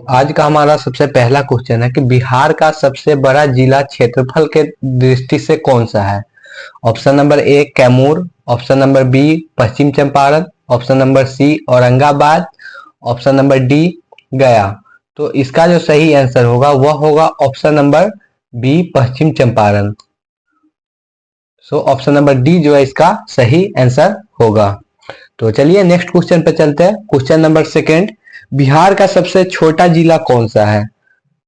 आज का हमारा सबसे पहला क्वेश्चन है कि बिहार का सबसे बड़ा जिला क्षेत्रफल के दृष्टि से कौन सा है। Option number A Kaimur, option number B Paschim Champaran, option number C Aurangabad, option number D Gaya. तो इसका जो सही आंसर होगा वह होगा option number B Paschim Champaran. So option number D जो है इसका सही आंसर होगा। तो चलिए नेक्स्ट क्वेश्चन पे चलते हैं। क्वेश्चन नंबर सेकेंड, बिहार का सबसे छोटा जिला कौन सा है।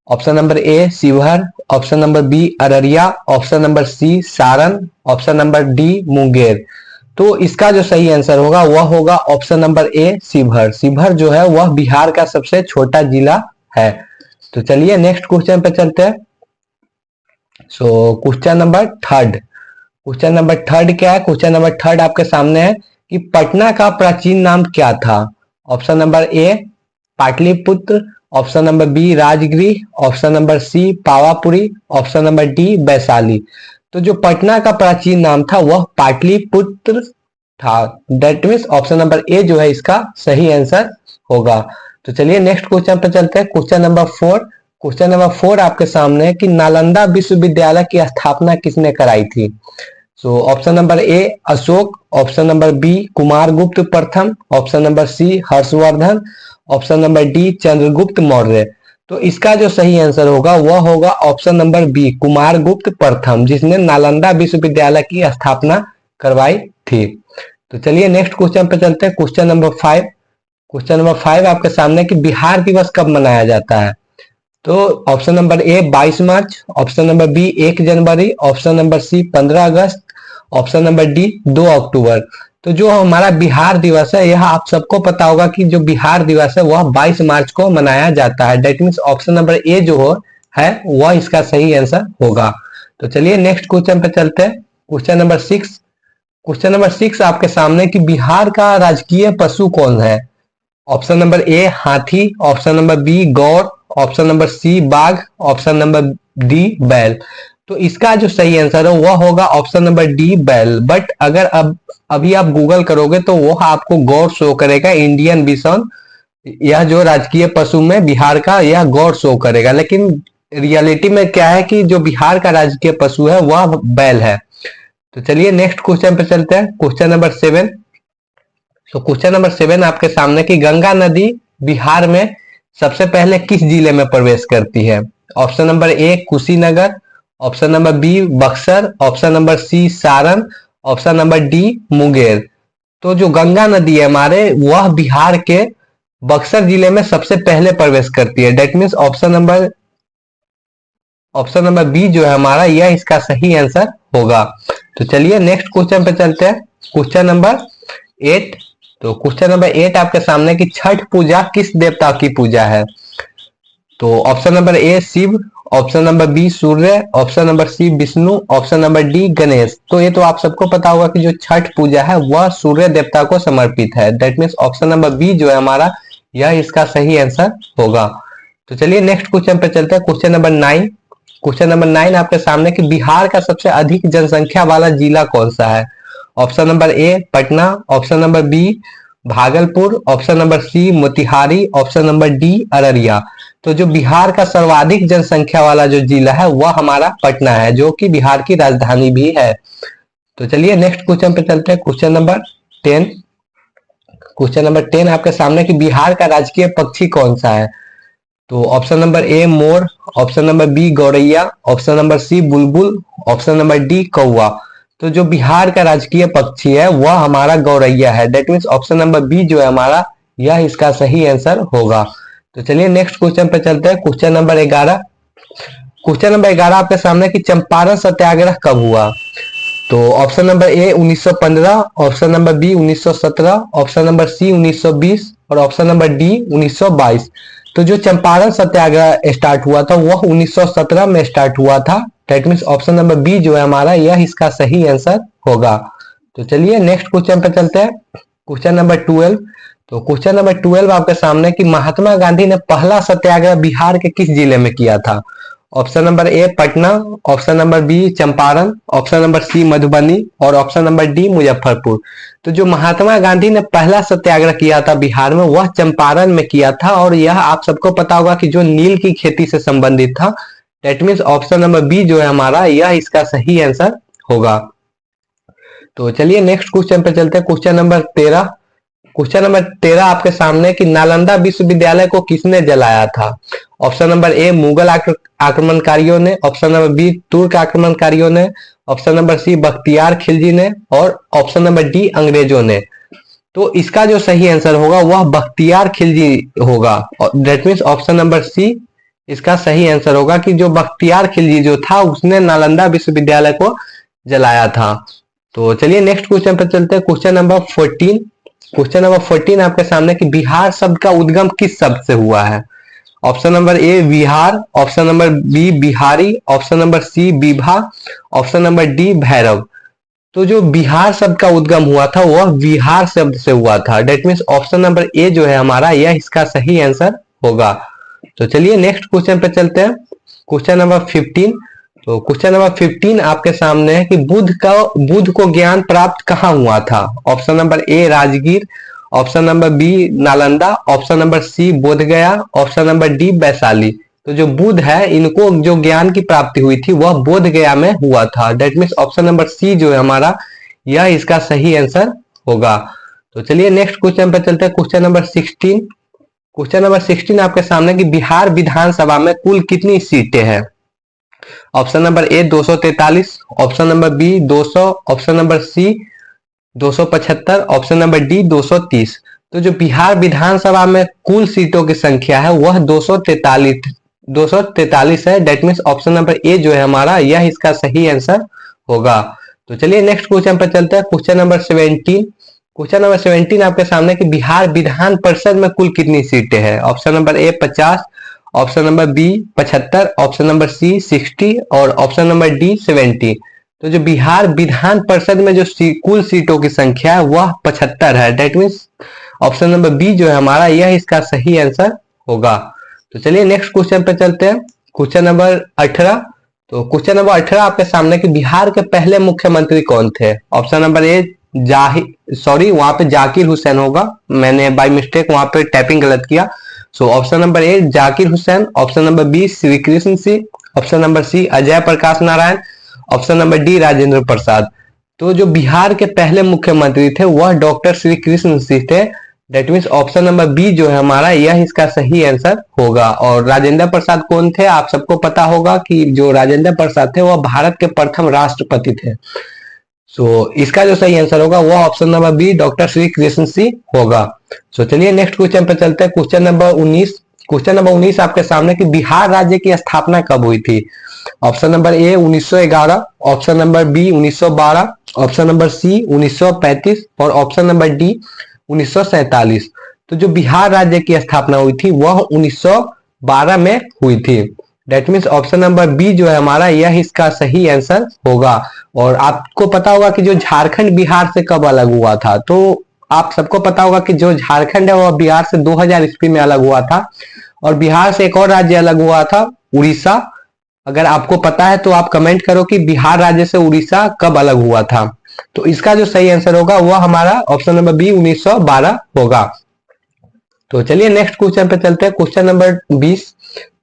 Option number A Sheohar, option number B Araria, option number C Saran, option number D Munger. तो इसका जो सही आंसर होगा वह होगा option number A Sheohar. Sheohar जो है वह बिहार का सबसे छोटा जिला है। तो चलिए नेक्स्ट क्वेश्चन पे चलते हैं। So question number third, question number third क्या है। क्वेश्चन नंबर थर्ड आपके सामने है कि पटना का प्राचीन नाम क्या था। Option number A Pataliputra, option number B Rajgriha, option number C Pawapuri, option number D Vaishali. तो जो पटना का प्राचीन नाम था वह पाटलिपुत्र था। दैट मीन्स ऑप्शन नंबर ए जो है इसका सही आंसर होगा। तो चलिए नेक्स्ट क्वेश्चन पे चलते हैं। Question number four, question number four आपके सामने है कि नालंदा विश्वविद्यालय की स्थापना किसने कराई थी। So option number A Ashok, option number B Kumaragupta प्रथम, option number C Harshvardhan, option number D Chandragupta Maurya. तो इसका जो सही आंसर होगा वह होगा ऑप्शन नंबर बी कुमारगुप्त प्रथम, जिसने नालंदा विश्वविद्यालय की स्थापना करवाई थी। तो चलिए नेक्स्ट क्वेश्चन पे चलते हैं। Question number five, question number five आपके सामने कि बिहार दिवस कब मनाया जाता है। तो option number A 22 March, option number B 1 जनवरी, ऑप्शन नंबर सी 15 अगस्त, ऑप्शन नंबर डी 2 अक्टूबर। तो जो हमारा बिहार दिवस है यह आप सबको पता होगा कि जो बिहार दिवस है वह 22 मार्च को मनाया जाता है। दैट मीन्स ऑप्शन नंबर ए जो है वह इसका सही आंसर होगा। तो चलिए नेक्स्ट क्वेश्चन पे चलते हैं। Question number six, question number six आपके सामने कि बिहार का राजकीय पशु कौन है। ऑप्शन नंबर ए हाथी, ऑप्शन नंबर बी गौर, ऑप्शन नंबर सी बाघ, ऑप्शन नंबर डी बैल। तो इसका जो सही आंसर है वह होगा ऑप्शन नंबर डी बैल। बट अगर अभी आप गूगल करोगे तो वह आपको गौर शो करेगा, इंडियन बिसॉन, यह जो राजकीय पशु में बिहार का यह गौर शो करेगा। लेकिन रियलिटी में क्या है कि जो बिहार का राजकीय पशु है वह बैल है। तो चलिए नेक्स्ट क्वेश्चन पे चलते हैं। क्वेश्चन नंबर सेवन, तो क्वेश्चन नंबर सेवन आपके सामने कि गंगा नदी बिहार में सबसे पहले किस जिले में प्रवेश करती है। Option number A Kushinagar, option number B Buxar, option number C Saran, option number D Munger. तो जो गंगा नदी है हमारे वह बिहार के बक्सर जिले में सबसे पहले प्रवेश करती है। That means option number B जो है हमारा यह इसका सही आंसर होगा। तो चलिए नेक्स्ट क्वेश्चन पे चलते हैं। क्वेश्चन नंबर एट, तो क्वेश्चन नंबर एट आपके सामने कि छठ पूजा किस देवता की पूजा है। तो option number A Shiv, option number B Surya, option number C Vishnu, option number D Ganesh. तो ये तो आप सबको पता होगा कि जो छठ पूजा है वह सूर्य देवता को समर्पित है। That means option number B जो है हमारा यह इसका सही आंसर होगा। तो चलिए नेक्स्ट क्वेश्चन पे चलते हैं। Question number nine, question number nine आपके सामने कि बिहार का सबसे अधिक जनसंख्या वाला जिला कौन सा है। Option number A Patna, option number B Bhagalpur, option number C Motihari, option number D Araria. तो जो बिहार का सर्वाधिक जनसंख्या वाला जो जिला है वह हमारा पटना है, जो कि बिहार की राजधानी भी है। तो चलिए नेक्स्ट क्वेश्चन पे चलते हैं। Question number ten, question number ten आपके सामने कि बिहार का राजकीय पक्षी कौन सा है। तो ऑप्शन नंबर ए मोर, ऑप्शन नंबर बी गौरैया, ऑप्शन नंबर सी बुलबुल, ऑप्शन नंबर डी कौवा। तो जो बिहार का राजकीय पक्षी है वह हमारा गौरैया है। That means option number B जो है हमारा यह इसका सही आंसर होगा। तो चलिए नेक्स्ट क्वेश्चन पे चलते हैं। क्वेश्चन नंबर 11, क्वेश्चन नंबर 11 आपके सामने कि चंपारण सत्याग्रह कब हुआ। तो option number A 1915, option number B 1917, option number C 1920 और ऑप्शन नंबर डी 1922। तो जो चंपारण सत्याग्रह स्टार्ट हुआ था वह 1917 में स्टार्ट हुआ था। That means option number B जो है हमारा यह इसका सही आंसर होगा। तो चलिए नेक्स्ट क्वेश्चन पे चलते हैं। क्वेश्चन नंबर 12, तो क्वेश्चन नंबर 12 आपके सामने कि महात्मा गांधी ने पहला सत्याग्रह बिहार के किस जिले में किया था। Option number A Patna, option number B Champaran, option number C Madhubani और ऑप्शन नंबर डी मुजफ्फरपुर। तो जो महात्मा गांधी ने पहला सत्याग्रह किया था बिहार में वह चंपारण में किया था और यह आप सबको पता होगा कि जो नील की खेती से संबंधित था। That means option number B जो है हमारा यह इसका सही आंसर होगा। तो चलिए नेक्स्ट क्वेश्चन पे चलते हैं। Question number 13। क्वेश्चन नंबर 13 आपके सामने कि नालंदा विश्वविद्यालय को किसने जलाया था? ऑप्शन नंबर ए मुगल आक्रमणकारियों ने, ऑप्शन नंबर बी तुर्क आक्रमणकारियों ने, option number C Bakhtiyar Khilji ने और ऑप्शन नंबर डी अंग्रेजों ने। तो इसका जो सही आंसर होगा वह बख्तियार खिलजी होगा। That means option number C इसका सही आंसर होगा कि जो बख्तियार खिलजी जो था उसने नालंदा विश्वविद्यालय को जलाया था। तो चलिए नेक्स्ट क्वेश्चन पर चलते हैं। Question number 14। क्वेश्चन नंबर 14 आपके सामने कि बिहार शब्द का उद्गम किस शब्द से हुआ है? Option number A Vihar, option number B Bihari, option number C Vibha, option number D Bhairav. तो जो बिहार शब्द का उद्गम हुआ था वह विहार शब्द से हुआ था। डेट मीन्स ऑप्शन नंबर ए जो है हमारा यह इसका सही आंसर होगा। तो चलिए नेक्स्ट क्वेश्चन पे चलते हैं। Question number 15। तो क्वेश्चन नंबर 15 आपके सामने है कि बुद्ध को ज्ञान प्राप्त कहाँ हुआ था? Option number A Rajgir, option number B Nalanda, option number C Bodhgaya, option number D Vaishali. तो जो बुद्ध है इनको जो ज्ञान की प्राप्ति हुई थी वह बोधगया में हुआ था। That means option number C जो है हमारा यह इसका सही आंसर होगा। तो चलिए नेक्स्ट क्वेश्चन पे चलते हैं। Question number 16। क्वेश्चन नंबर 16 आपके सामने कि बिहार विधानसभा में कुल कितनी सीटें हैं? Option number A 243, option number B 200, option number C 275, option number D 230। तो जो बिहार विधानसभा में कुल सीटों की संख्या है वह 243 है। डेट मीन्स ऑप्शन नंबर ए जो है हमारा यह इसका सही आंसर होगा। तो चलिए नेक्स्ट क्वेश्चन पर चलते हैं। Question number 17। क्वेश्चन नंबर 17 आपके सामने कि बिहार विधान परिषद में कुल कितनी सीटें हैं? Option number A 50, option number B 75, option number C 60 और ऑप्शन नंबर डी 70। तो जो बिहार विधान परिषद में जो कुल सीटों की संख्या है वह 75 है। That means option number B जो है हमारा यह इसका सही आंसर होगा। तो चलिए नेक्स्ट क्वेश्चन पे चलते हैं। Question number 18। तो क्वेश्चन नंबर 18 आपके सामने कि बिहार के पहले मुख्यमंत्री कौन थे? ऑप्शन नंबर ए वहां पे जाकिर हुसैन होगा, मैंने बाय मिस्टेक वहां पे टाइपिंग गलत किया। So option number A Zakir Hussain, option number B Shri Krishna Singh, option number C Ajay Prakash Narayan, option number D Rajendra Prasad. तो जो बिहार के पहले मुख्यमंत्री थे वह डॉक्टर श्री कृष्ण सिंह थे। That means option number B जो है हमारा यह इसका सही आंसर होगा। और राजेंद्र प्रसाद कौन थे? आप सबको पता होगा कि जो राजेंद्र प्रसाद थे वह भारत के प्रथम राष्ट्रपति थे। सो इसका जो सही आंसर होगा वह option number B doctor Shri Krishna Singh होगा। सो चलिए नेक्स्ट क्वेश्चन पे चलते हैं। Question number 19। क्वेश्चन नंबर 19 आपके सामने कि बिहार राज्य की स्थापना कब हुई थी? Option number A 1911, option number B 1912, option number C 1935 और ऑप्शन नंबर डी 1947। तो जो बिहार राज्य की स्थापना हुई थी वह 1912 में हुई थी। That means option number B जो है हमारा यह इसका सही आंसर होगा। और आपको पता होगा कि जो झारखंड बिहार से कब अलग हुआ था? तो आप सबको पता होगा कि जो झारखंड है वह बिहार से 2000 ईस्वी में अलग हुआ था और बिहार से एक और राज्य अलग हुआ था उड़ीसा। अगर आपको पता है तो आप कमेंट करो कि बिहार राज्य से उड़ीसा कब अलग हुआ था। तो इसका जो सही आंसर होगा वह हमारा ऑप्शन नंबर बी 1912 होगा। तो चलिए नेक्स्ट क्वेश्चन पे चलते हैं। Question number 20।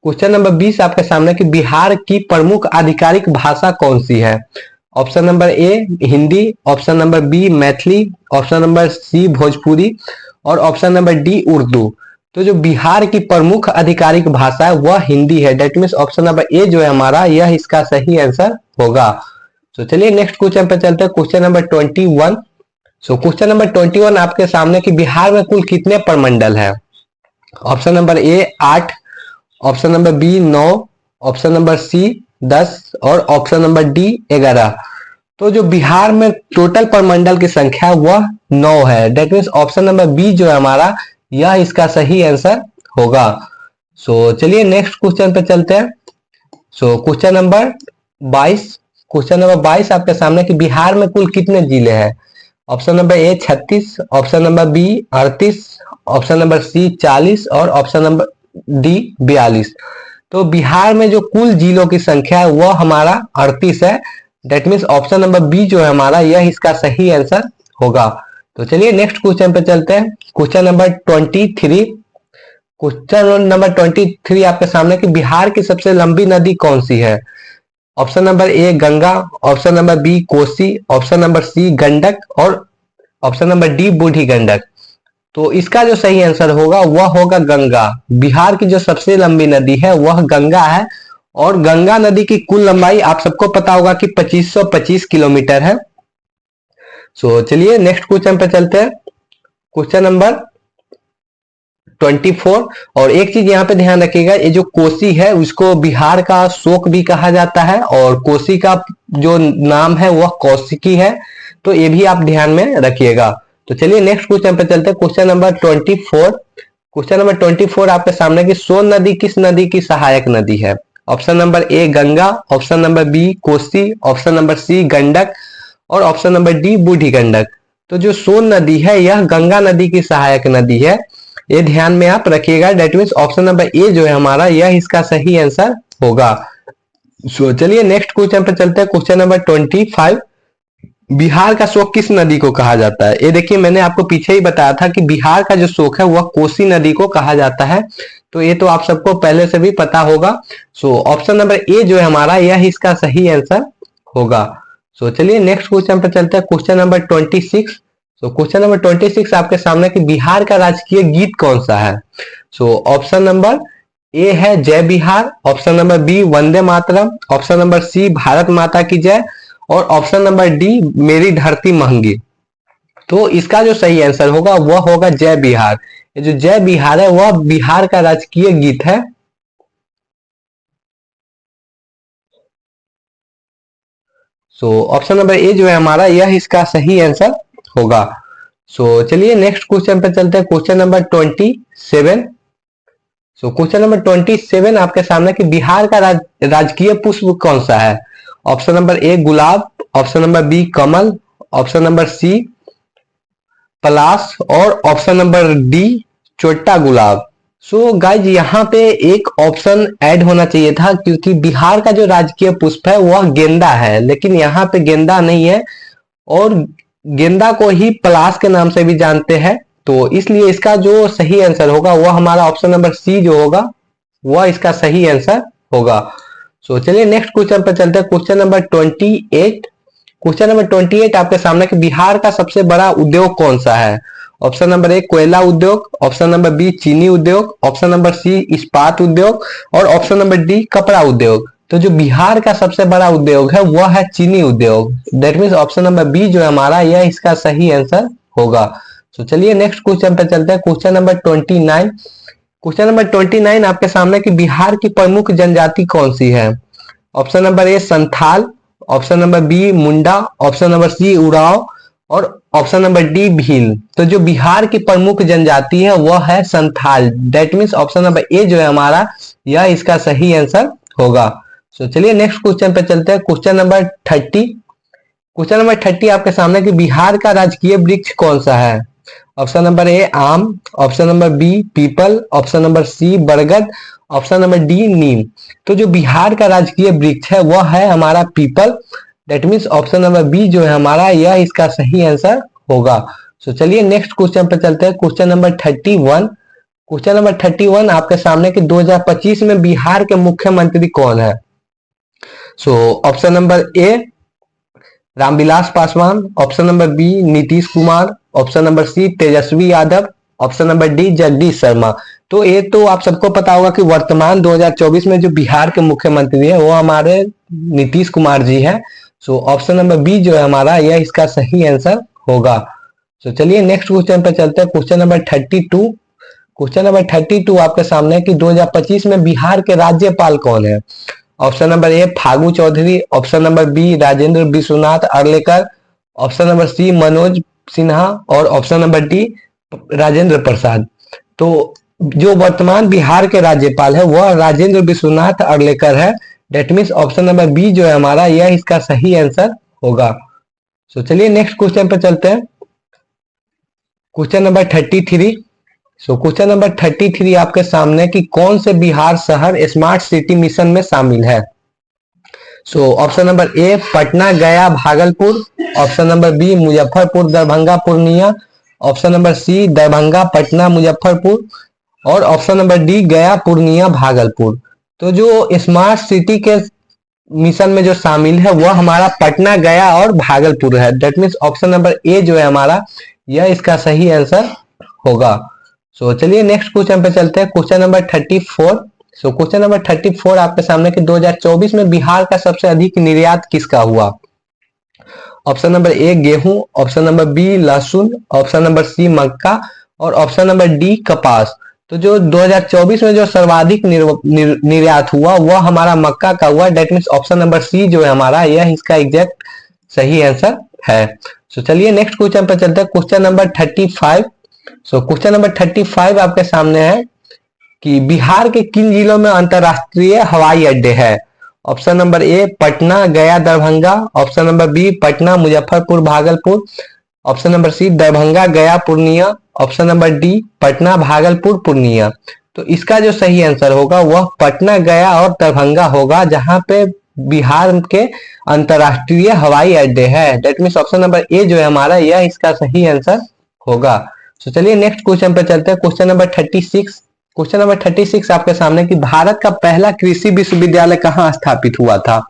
क्वेश्चन नंबर 20 आपके सामने कि बिहार की प्रमुख आधिकारिक भाषा कौन सी है? Option number A Hindi, option number B Maithili, option number C Bhojpuri और ऑप्शन नंबर डी उर्दू। तो जो बिहार की प्रमुख आधिकारिक भाषा है वह हिंदी है। डेट मीन्स ऑप्शन नंबर ए जो है हमारा यह इसका सही आंसर होगा। तो चलिए नेक्स्ट क्वेश्चन पे चलते हैं। Question number 21। So question number 21 आपके सामने कि बिहार में कुल कितने प्रमंडल है? Option number A 8, option number B 9, option number C 10 और ऑप्शन नंबर डी 11। तो जो बिहार में टोटल प्रमंडल की संख्या है वह 9 है। That means option number B जो है हमारा यह इसका सही आंसर होगा। सो चलिए नेक्स्ट क्वेश्चन पे चलते हैं। So question number 22। Question number 22 आपके सामने कि बिहार में कुल कितने जिले हैं? Option number A 36, option number B 38, option number C 40 और ऑप्शन नंबर डी 42। तो बिहार में जो कुल जिलों की संख्या है वह हमारा 38 है। That means option number B जो है हमारा यह इसका सही आंसर होगा। तो चलिए नेक्स्ट क्वेश्चन पे चलते हैं। Question number 23। क्वेश्चन नंबर 23 आपके सामने कि बिहार की सबसे लंबी नदी कौन सी है? Option number A Ganga, option number B Kosi, option number C Gandak और ऑप्शन नंबर डी बूढ़ी गंडक। तो इसका जो सही आंसर होगा वह होगा गंगा। बिहार की जो सबसे लंबी नदी है वह गंगा है और गंगा नदी की कुल लंबाई आप सबको पता होगा कि 2525 किलोमीटर है। सो चलिए नेक्स्ट क्वेश्चन पे चलते हैं। Question number 24। और एक चीज यहाँ पे ध्यान रखिएगा, ये जो कोसी है उसको बिहार का शोक भी कहा जाता है और कोसी का जो नाम है वह कौशिकी है। तो ये भी आप ध्यान में रखिएगा। तो चलिए नेक्स्ट क्वेश्चन पे चलते हैं। Question number 24। क्वेश्चन नंबर 24 आपके सामने की सोन नदी किस नदी की सहायक नदी है? Option number A Ganga, option number B Kosi, option number C Gandak और ऑप्शन नंबर डी बूढ़ी गंडक। तो जो सोन नदी है यह गंगा नदी की सहायक नदी है, ये ध्यान में आप रखिएगा। डेट मीन्स ऑप्शन नंबर ए जो है हमारा यह इसका सही आंसर होगा। सो चलिए नेक्स्ट क्वेश्चन पे चलते हैं। Question number 25। बिहार का शोक किस नदी को कहा जाता है? ये देखिए मैंने आपको पीछे ही बताया था कि बिहार का जो शोक है वह कोसी नदी को कहा जाता है। तो ये तो आप सबको पहले से भी पता होगा। सो ऑप्शन नंबर ए जो है हमारा यह इसका सही आंसर होगा। सो चलिए नेक्स्ट क्वेश्चन पे चलते हैं। Question number 26। So question number 26 आपके सामने कि बिहार का राजकीय गीत कौन सा है? सो ऑप्शन नंबर ए है जय Bihar, option number B Vande Mataram, option number सी भारत माता की जय और ऑप्शन नंबर डी मेरी धरती महंगी। तो इसका जो सही आंसर होगा वह होगा जय बिहार। ये जो जय बिहार है वह बिहार का राजकीय गीत है। सो ऑप्शन नंबर ए जो है हमारा यह इसका सही आंसर होगा। सो चलिए नेक्स्ट क्वेश्चन पे चलते हैं। Question number 27। So question number 27 आपके सामने कि बिहार का राजकीय पुष्प कौन सा है? ऑप्शन नंबर ए गुलाब, ऑप्शन नंबर बी कमल, ऑप्शन नंबर सी पलाश और ऑप्शन नंबर डी चोटा गुलाब। सो गाइज यहाँ पे एक ऑप्शन ऐड होना चाहिए था क्योंकि बिहार का जो राजकीय पुष्प है वह गेंदा है, लेकिन यहाँ पे गेंदा नहीं है और गेंदा को ही पलाश के नाम से भी जानते हैं। तो इसलिए इसका जो सही आंसर होगा वह हमारा ऑप्शन नंबर सी जो होगा वह इसका सही आंसर होगा। सो चलिए नेक्स्ट क्वेश्चन पर चलते हैं। Question number 28। क्वेश्चन नंबर 28 आपके सामने कि बिहार का सबसे बड़ा उद्योग कौन सा है? ऑप्शन नंबर ए कोयला उद्योग, ऑप्शन नंबर बी चीनी उद्योग, ऑप्शन नंबर सी इस्पात उद्योग और ऑप्शन नंबर डी कपड़ा उद्योग। तो जो बिहार का सबसे बड़ा उद्योग है वह है चीनी उद्योग। That means option number B जो है हमारा यह इसका सही आंसर होगा। तो चलिए नेक्स्ट क्वेश्चन पे चलते हैं। Question number 29। क्वेश्चन नंबर 29 आपके सामने कि बिहार की प्रमुख जनजाति कौन सी है? Option number A Santhal, option number B Munda, option number C Oraon और ऑप्शन नंबर डी भील। तो जो बिहार की प्रमुख जनजाति है वह है Santhal. That means option number ए जो है हमारा यह इसका सही आंसर होगा। तो चलिए नेक्स्ट क्वेश्चन पे चलते हैं। Question number 30। क्वेश्चन नंबर 30 आपके सामने कि बिहार का राजकीय वृक्ष कौन सा है? ऑप्शन नंबर ए आम, ऑप्शन नंबर बी पीपल, ऑप्शन नंबर सी बरगद, ऑप्शन नंबर डी नीम। तो जो बिहार का राजकीय वृक्ष है वह है हमारा पीपल। That means option number B जो है हमारा यह इसका सही आंसर होगा। तो चलिए नेक्स्ट क्वेश्चन पे चलते हैं। Question number 31। क्वेश्चन नंबर 31 आपके सामने कि 2025 में बिहार के मुख्यमंत्री कौन है? So option number A Ramvilas Paswan, option number B Nitish Kumar, option number C Tejashwi Yadav, option number D Jagdish Sharma. तो ये तो आप सबको पता होगा कि वर्तमान 2024 में जो बिहार के मुख्यमंत्री है वो हमारे नीतीश कुमार जी है। सो ऑप्शन नंबर बी जो है हमारा यह इसका सही आंसर होगा। तो चलिए नेक्स्ट क्वेश्चन पे चलते हैं। Question number 32। क्वेश्चन नंबर 32 आपके सामने कि 2025 में बिहार के राज्यपाल कौन है? Option number A Phagu Chaudhary, option number B Rajendra Vishwanath Arlekar, option number C Manoj Sinha और option number D Rajendra Prasad. तो जो वर्तमान बिहार के राज्यपाल है वह राजेंद्र विश्वनाथ अर्लेकर है। That means option number B जो है हमारा यह इसका सही आंसर होगा। तो चलिए नेक्स्ट क्वेश्चन पे चलते हैं। Question number 33। So question number 33 आपके सामने कि कौन से बिहार शहर स्मार्ट सिटी मिशन में शामिल है। So option number A Patna Gaya Bhagalpur, option number B Muzaffarpur Darbhanga Purnia, option number C Darbhanga Patna Muzaffarpur और ऑप्शन नंबर डी गया पूर्णिया भागलपुर। तो जो स्मार्ट सिटी के मिशन में जो शामिल है वह हमारा पटना गया और भागलपुर है। दैट मीन्स ऑप्शन नंबर ए जो है हमारा यह इसका सही आंसर होगा। सो चलिए नेक्स्ट क्वेश्चन पे चलते हैं, question number 34। So question number 34 आपके सामने कि 2024 में बिहार का सबसे अधिक निर्यात किसका हुआ। ऑप्शन नंबर ए गेहूं, ऑप्शन नंबर बी लहसुन, ऑप्शन नंबर सी मक्का और ऑप्शन नंबर डी कपास। तो जो 2024 में जो सर्वाधिक निर्यात हुआ वह हमारा मक्का का हुआ। That means option number C जो है हमारा यह इसका एग्जैक्ट सही आंसर है। सो चलिए नेक्स्ट क्वेश्चन पर चलते हैं, question number 35। So question number 35 आपके सामने है कि बिहार के किन जिलों में अंतरराष्ट्रीय हवाई अड्डे हैं। Option number A Patna Gaya Darbhanga, option number B Patna Muzaffarpur Bhagalpur, option number C Darbhanga Gaya Purnia, option number D Patna Bhagalpur Purnia. तो इसका जो सही आंसर होगा वह पटना गया और दरभंगा होगा, जहां पे बिहार के अंतरराष्ट्रीय हवाई अड्डे हैं। दैट मीन्स ऑप्शन नंबर ए जो है हमारा यह इसका सही आंसर होगा। तो चलिए नेक्स्ट क्वेश्चन पे चलते हैं, क्वेश्चन नंबर 36। क्वेश्चन नंबर 36 आपके सामने कि भारत का पहला कृषि विश्वविद्यालय कहाँ स्थापित हुआ था।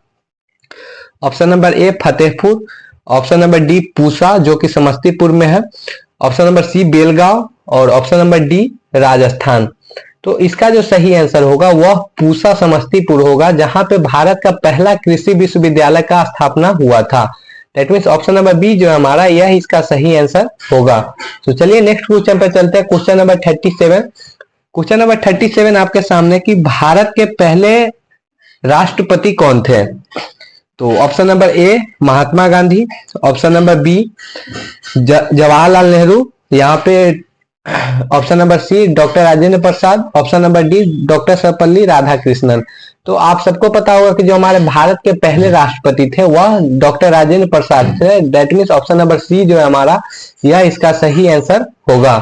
ऑप्शन नंबर ए Fatehpur, option number D Pusa जो कि समस्तीपुर में है, ऑप्शन नंबर सी बेलगांव और ऑप्शन नंबर डी राजस्थान। तो इसका जो सही आंसर होगा वह पूसा समस्तीपुर होगा, जहां पे भारत का पहला कृषि विश्वविद्यालय का स्थापना हुआ था। That means option number B जो हमारा यह इसका सही आंसर होगा। तो चलिए नेक्स्ट क्वेश्चन पे चलते हैं, क्वेश्चन नंबर 37। क्वेश्चन नंबर 37 आपके सामने कि भारत के पहले राष्ट्रपति कौन थे। तो option number A Mahatma Gandhi, option number B Jawaharlal Nehru, यहाँ पे option number C doctor Rajendra Prasad, option number D doctor Sarvepalli Radhakrishnan. तो आप सबको पता होगा कि जो हमारे भारत के पहले राष्ट्रपति थे वह डॉक्टर राजेंद्र प्रसाद थे। That means option number C जो है हमारा यह इसका सही आंसर होगा।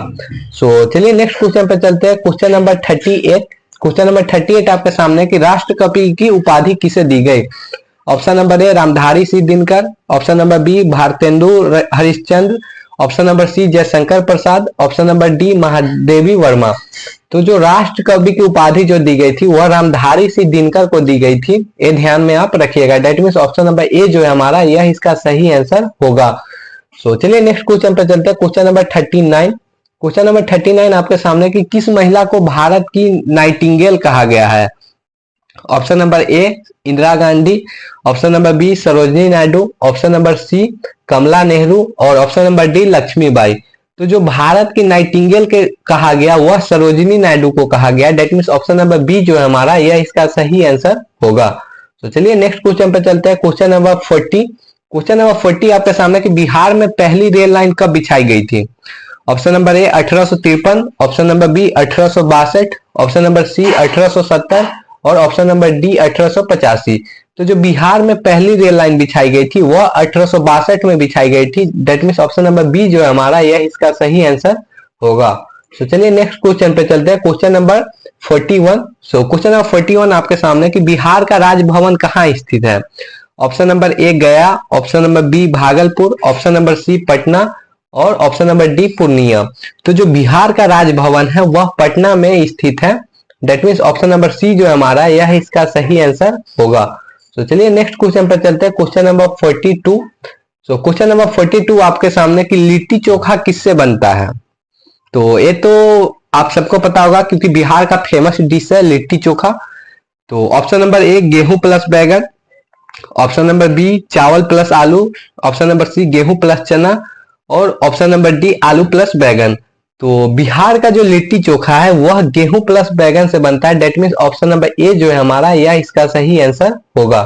सो चलिए नेक्स्ट क्वेश्चन पे चलते हैं, क्वेश्चन नंबर 38। क्वेश्चन नंबर 38 आपके सामने कि राष्ट्रकवि की उपाधि किसे दी गई। Option number A Ramdhari Singh Dinkar, option number B Bharatendu Harishchandra, option number C Jaishankar Prasad, option number D Mahadevi Verma. तो जो राष्ट्र कवि की उपाधि जो दी गई थी वह रामधारी सिंह दिनकर को दी गई थी, ये ध्यान में आप रखिएगा। दैट मीन्स ऑप्शन नंबर ए जो है हमारा यह इसका सही आंसर होगा। सो चलिए नेक्स्ट क्वेश्चन पे चलते हैं, क्वेश्चन नंबर 39। क्वेश्चन नंबर 39 आपके सामने कि किस महिला को भारत की नाइटिंगेल कहा गया है। Option number A Indira Gandhi, option number B Sarojini Naidu, option number C Kamala Nehru और ऑप्शन नंबर डी लक्ष्मीबाई। तो जो भारत की नाइटिंगेल के कहा गया वह सरोजिनी नायडू को कहा गया। That means option number B जो है हमारा यह इसका सही आंसर होगा। तो चलिए नेक्स्ट क्वेश्चन पे चलते हैं, क्वेश्चन नंबर 40। क्वेश्चन नंबर 40 आपके सामने कि बिहार में पहली रेल लाइन कब बिछाई गई थी। Option number A 1853, option number B 1862, option number C 1870 और ऑप्शन नंबर डी 1885। तो जो बिहार में पहली रेल लाइन बिछाई गई थी वह 1862 में बिछाई गई थी। That means option number B जो है हमारा यह इसका सही आंसर होगा। तो चलिए नेक्स्ट क्वेश्चन पे चलते हैं, question number 41। So question number 41 आपके सामने कि बिहार का राजभवन कहाँ स्थित है। Option number A Gaya, option number B Bhagalpur, option number C Patna और ऑप्शन नंबर डी पूर्णिया। तो जो बिहार का राजभवन है वह पटना में स्थित है। That means option number C जो है हमारा यह इसका सही आंसर होगा। तो चलिए नेक्स्ट क्वेश्चन पर चलते हैं, question number 42। So question number 42 आपके सामने कि लिट्टी चोखा किससे बनता है। तो ये तो आप सबको पता होगा क्योंकि बिहार का फेमस डिश है लिट्टी चोखा। तो ऑप्शन नंबर ए गेहूं प्लस बैगन, ऑप्शन नंबर बी चावल प्लस आलू, ऑप्शन नंबर सी गेहूं प्लस चना और ऑप्शन नंबर डी आलू प्लस बैगन। तो बिहार का जो लिट्टी चोखा है वह गेहूं प्लस बैगन से बनता है। डेट मीन्स ऑप्शन नंबर ए जो है हमारा यह इसका सही आंसर होगा।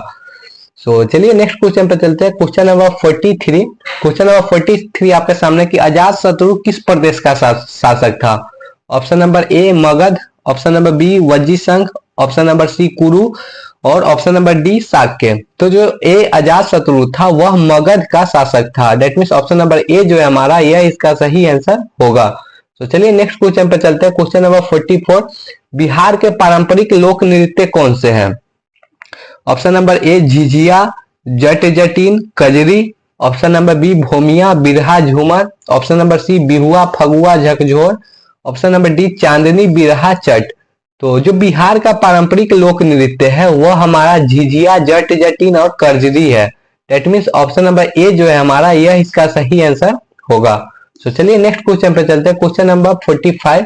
सो चलिए नेक्स्ट क्वेश्चन पे चलते हैं, क्वेश्चन नंबर 43। क्वेश्चन नंबर 43 आपके सामने कि अजात शत्रु किस प्रदेश का शासक था। Option number A Magadh, option number B Vajji Sangh, option number सी कुरु और ऑप्शन नंबर डी शाक्य। तो जो ए अजात शत्रु था वह मगध का शासक था। डेट मीन्स ऑप्शन नंबर ए जो है हमारा यह इसका सही आंसर होगा। तो चलिए नेक्स्ट क्वेश्चन पे चलते हैं। क्वेश्चन नंबर 44, बिहार के पारंपरिक लोक नृत्य कौन से हैं? Option number A Jhijhiya, Jat Jatin, Kajari. Option number B Bhomiya, Birha, Jhumar. Option number C Bihua, Phagua, Jhakjhor. Option number D चांदनी, बिरहा, चट। तो जो बिहार का पारंपरिक लोक नृत्य है वह हमारा झिझिया, जट जटिन और कजरी है। दैट मीन्स ऑप्शन नंबर ए जो है हमारा, यह इसका सही आंसर होगा। तो चलिए नेक्स्ट क्वेश्चन पे चलते हैं। Question number 45।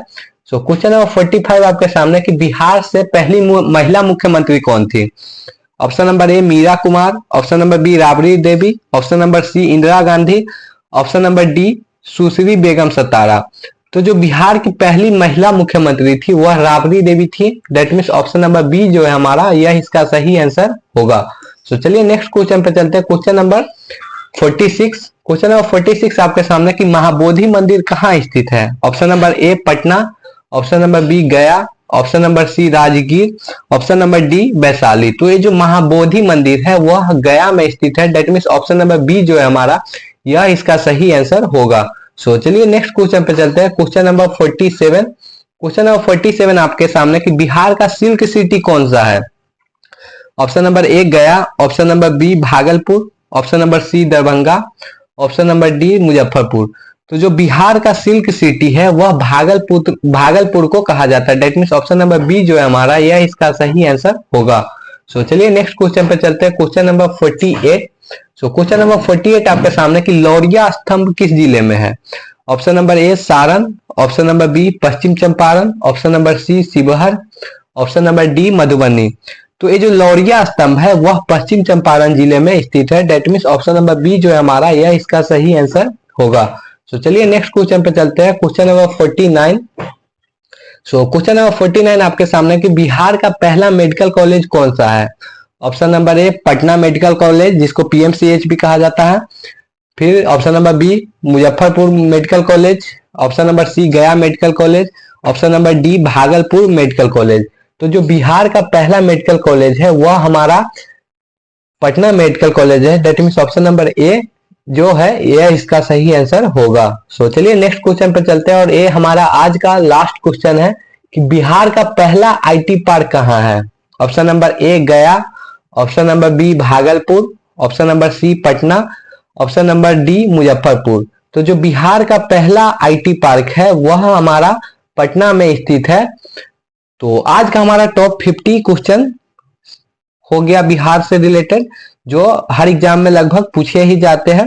क्वेश्चन नंबर 45 आपके सामने कि बिहार से पहली महिला मुख्यमंत्री कौन थी? Option number A Meera Kumar. Option number B Rabri Devi. Option number C Indira Gandhi. Option number D Sushri Begum Satara. तो जो बिहार की पहली महिला मुख्यमंत्री थी वह राबड़ी देवी थी। That means option number B जो है हमारा, यह इसका सही आंसर होगा। तो चलिए नेक्स्ट क्वेश्चन पे चलते हैं। Question number 46। क्वेश्चन नंबर 46 आपके सामने कि महाबोधि मंदिर कहाँ स्थित है? Option number A Patna. Option number B Gaya. Option number C Rajgir. Option number D Vaishali. तो ये जो महाबोधि मंदिर है वह गया में स्थित है। That means option number B जो है हमारा, यह इसका सही आंसर होगा। सो चलिए नेक्स्ट क्वेश्चन पे चलते हैं। Question number 47। क्वेश्चन नंबर 47 आपके सामने कि बिहार का सिल्क सिटी कौन सा है? Option number A Gaya. Option number B Bhagalpur. Option number C Darbhanga. Option number D Muzaffarpur. तो जो बिहार का सिल्क सिटी है वह भागलपुर को कहा जाता है। That means option number B जो है हमारा, यह इसका सही आंसर होगा। सो चलिए नेक्स्ट क्वेश्चन पे चलते हैं। Question number 48। क्वेश्चन नंबर 48 आपके सामने कि लौरिया स्तंभ किस जिले में है? Option number A Saran. Option number B Paschim Champaran. Option number C Sheohar. Option number D Madhubani. तो ये जो लौरिया स्तंभ है वह पश्चिम चंपारण जिले में स्थित है। That means option number B जो है हमारा, यह इसका सही आंसर होगा। तो चलिए नेक्स्ट क्वेश्चन पे चलते हैं। Question number 49। क्वेश्चन नंबर 49 आपके सामने कि बिहार का पहला मेडिकल कॉलेज कौन सा है? Option number A Patna medical college, जिसको पीएमसीएच भी कहा जाता है। फिर option number B Muzaffarpur medical college. Option number C Gaya medical college. Option number D Bhagalpur medical college. तो जो बिहार का पहला मेडिकल कॉलेज है वह हमारा पटना मेडिकल कॉलेज है। दैट मीन्स ऑप्शन नंबर ए जो है यह इसका सही आंसर होगा। सो चलिए नेक्स्ट क्वेश्चन पे चलते हैं और ये हमारा आज का लास्ट क्वेश्चन है कि बिहार का पहला आईटी पार्क कहाँ है? Option number A Gaya. Option number B Bhagalpur. Option number C Patna. Option number D Muzaffarpur. तो जो बिहार का पहला आईटी पार्क है वह हमारा पटना में स्थित है। तो आज का हमारा टॉप 50 क्वेश्चन हो गया बिहार से रिलेटेड, जो हर एग्जाम में लगभग पूछे ही जाते हैं।